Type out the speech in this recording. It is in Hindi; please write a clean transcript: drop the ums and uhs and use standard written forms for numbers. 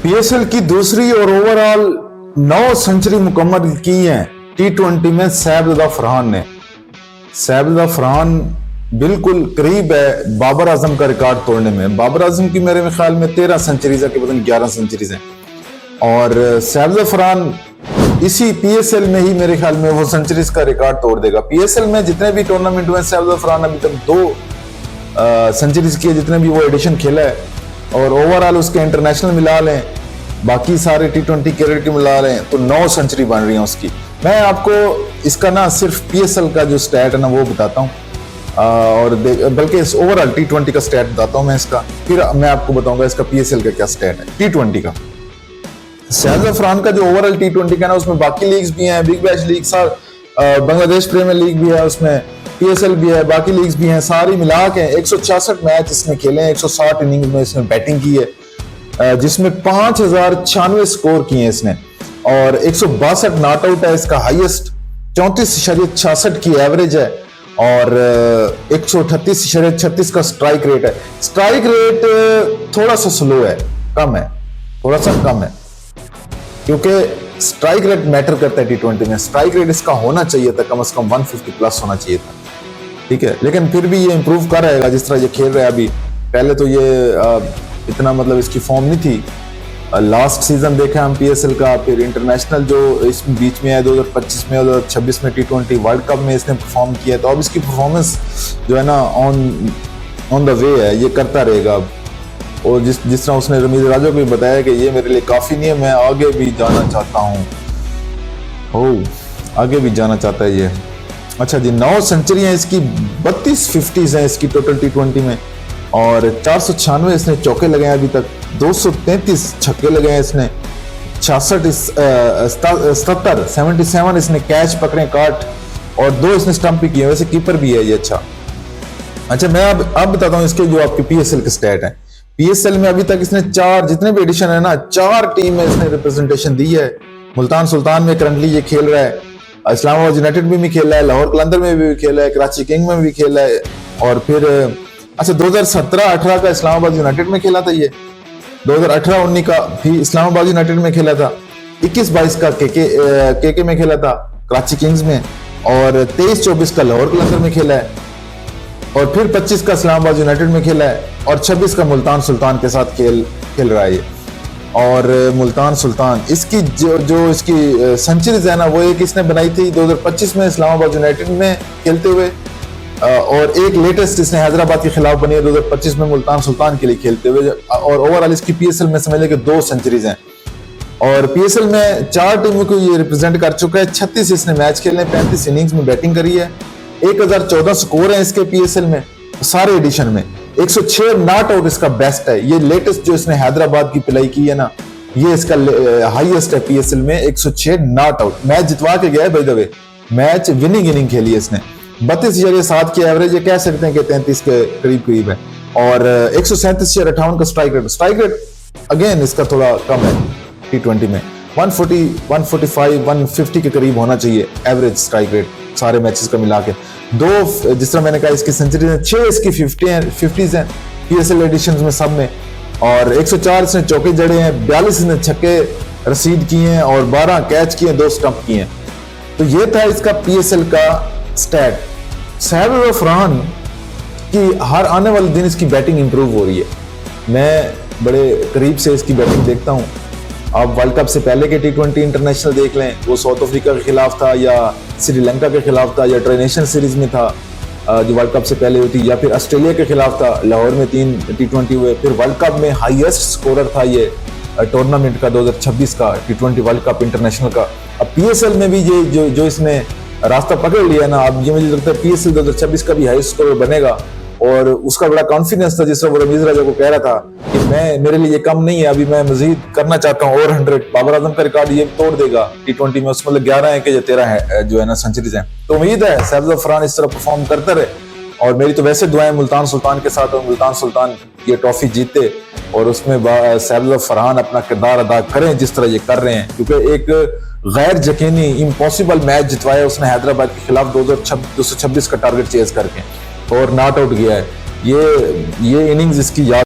पीएसएल की दूसरी और ओवरऑल 9 सेंचुरी मुकम्मल की है T20 में सैयद फरहान ने। सैयद फरहान बिल्कुल करीब है बाबर आजम का रिकॉर्ड तोड़ने में। बाबर आजम की मेरे ख्याल में 13 सेंचुरीज है कि पता नहीं 11 सेंचुरीज हैं, और सैयद फरहान इसी पीएसएल में ही मेरे ख्याल में वो सेंचुरीज का रिकॉर्ड तोड़ देगा। पीएसएल में जितने भी टूर्नामेंट हुए सैयद फरहान अभी तक 2 सेंचुरीज किए, जितने भी वो एडिशन खेला है, और ओवरऑल उसके इंटरनेशनल मिला लें, बाकी सारे T20 कैरियर के मिला लें तो 9 सेंचुरी बन रही है उसकी। मैं आपको इसका ना सिर्फ पीएसएल का जो स्टैट है ना वो बताता हूँ, और बल्कि इस ओवरऑल T20 का स्टैट बताता हूँ मैं इसका, फिर मैं आपको बताऊंगा इसका पीएसएल का क्या स्टैट है T20 का। सैयद फरहान का जो ओवरऑल T20 का ना उसमें बाकी लीग्स भी हैं, Big Bash League, Bangladesh Premier League भी है, उसमें पीएसएल भी है, बाकी लीग्स भी हैं, सारी मिला के 166 मैच इसने खेले हैं, 160 इनिंग्स में इसने बैटिंग की है, जिसमें 5096 स्कोर किए हैं इसने, और 162 नॉट आउट है इसका हाईएस्ट, 34.66 की एवरेज है, और 138.36 का स्ट्राइक रेट है। स्ट्राइक रेट थोड़ा सा स्लो है, कम है, थोड़ा सा कम है, क्योंकि स्ट्राइक रेट मैटर करता है T20 में। स्ट्राइक रेट इसका होना चाहिए था कम से कम 150 प्लस होना चाहिए था, ठीक है, लेकिन फिर भी ये इंप्रूव कर रहेगा जिस तरह ये खेल रहा है अभी। पहले तो ये इतना मतलब इसकी फॉर्म नहीं थी। लास्ट सीजन देखा हम पीएसएल का, फिर इंटरनेशनल जो इस बीच में है 2025 में और 2026 में T20 वर्ल्ड कप में इसने परफॉर्म किया, तो अब इसकी परफॉर्मेंस जो है ना ऑन द वे है, ये करता रहेगा। और जिस तरह उसने रमीज राजा को भी बताया कि ये मेरे लिए काफ़ी नहीं है, मैं आगे भी जाना चाहता हूँ, आगे भी जाना चाहता है ये। अच्छा जी, 9 सेंचुरी हैं इसकी, 32 50s हैं इसकी टोटल T20 में, और 496 इसने चौके लगे हैं अभी तक, 233 छक्के लगे हैं इसने, 77 इसने कैच पकड़े काट, और 2 इसने स्टंप भी किए, वैसे कीपर भी है ये। अच्छा मैं अब बताता हूँ इसके जो आपके पीएसएल के स्टैट हैं। पीएसएल में अभी तक इसने 4 जितने भी एडिशन है ना, 4 टीम में इसने रिप्रेजेंटेशन दी है। मुल्तान सुल्तान में करंटली ये खेल रहा है, इस्लामाबाद यूनाइटेड में भी खेला है, लाहौर कलंदर में भी खेला है, कराची किंग में भी खेला है, और फिर अच्छा 2017-18 का इस्लामाबाद यूनाइटेड में खेला था ये, 2018-19 का भी इस्लामाबाद यूनाइटेड में खेला था, 21-22 का केके में खेला था कराची किंग्स में, और 23-24 का लाहौर कलंदर में खेला है, और फिर 25 का इस्लामाबाद यूनाइटेड में खेला है, और 26 का मुल्तान सुल्तान के साथ खेल रहा है ये। और मुल्तान सुल्तान इसकी जो इसकी सेंचुरीज है ना, वो एक इसने बनाई थी 2025 में इस्लामाबाद यूनाइटेड में खेलते हुए, और एक लेटेस्ट इसने हैदराबाद के खिलाफ बनी है 2025 में मुल्तान सुल्तान के लिए खेलते हुए, और ओवरऑल इसकी पीएसएल में समझ लें कि 2 सेंचुरीज हैं, और पीएसएल में 4 टीमों को ये रिप्रेजेंट कर चुका है। 36 इसने मैच खेले, 35 इनिंग्स में बैटिंग करी है, 1014 स्कोर है इसके पीएसएल में सारे एडिशन में, 106 नॉट आउट इसका बेस्ट है। ये लेटेस्ट जो इसने हैदराबाद की पिलाई की है ना, ये इसका हाईएस्ट है पीएसएल में, 106 नॉट आउट। मैच जितवा के गया है by the way, match winning inning खेली है इसने, 32.7 की एवरेज, ये कह सकते हैं कि 33 के करीब है, और 137.58 का स्ट्राइक रेट अगेन इसका थोड़ा कम है T20 में, 140 145 150 के करीब होना चाहिए एवरेज स्ट्राइक रेट सारे मैचेस का मिला के। 2 जिस तरह मैंने कहा इसकी सेंचुरी है, 6 इसकी 50s हैं पीएसएल एडिशंस में सब में, और 104 इसने चौके जड़े हैं, 42 इसने छक्के रसीद किए हैं, और 12 कैच किए, 2 स्टंप किए हैं। तो ये था इसका पीएसएल का स्टैट। सैयद फरहान की हर आने वाले दिन इसकी बैटिंग इंप्रूव हो रही है, मैं बड़े करीब से इसकी बैटिंग देखता हूँ। आप वर्ल्ड कप से पहले के T20 इंटरनेशनल देख लें, वो साउथ अफ्रीका के खिलाफ था, या श्रीलंका के खिलाफ था, या ट्राइनेशन सीरीज में था जो वर्ल्ड कप से पहले हुई थी, या फिर ऑस्ट्रेलिया के खिलाफ था, लाहौर में 3 T20 हुए, फिर वर्ल्ड कप में हाईएस्ट स्कोरर था ये टूर्नामेंट का 2026 का T20 वर्ल्ड कप इंटरनेशनल का। अब पीएसएल में भी ये जो इसने रास्ता पकड़ लिया ना, अब ये मुझे लगता है पीएसएल 2026 का भी हाईएस्ट स्कोरर बनेगा, और उसका बड़ा कॉन्फिडेंस था, जिस तरह वो रमीज राजा को कह रहा था कि मेरे लिए ये कम नहीं है, अभी मैं मजीद करना चाहता हूँ, और 100 बाबर आजम का रिकॉर्ड ये तोड़ देगा T20 में, उसमें 11 है कि 13 है जो है ना सेंचुरीज हैं। तो उम्मीद है सैयद फरहान इस तरह परफॉर्म करता रहे, और मेरी तो वैसे दुआएं मुल्तान सुल्तान के साथ, और मुल्तान सुल्तान ये ट्रॉफी जीते, और उसमें सैयद फरहान अपना किरदार अदा करें जिस तरह ये कर रहे हैं, क्योंकि एक गैर यकीनी इम्पॉसिबल मैच जितवाया उसने हैदराबाद के खिलाफ 226 का टारगेट चेज करके, और नॉट आउट गया है। ये इनिंग्स इसकी याद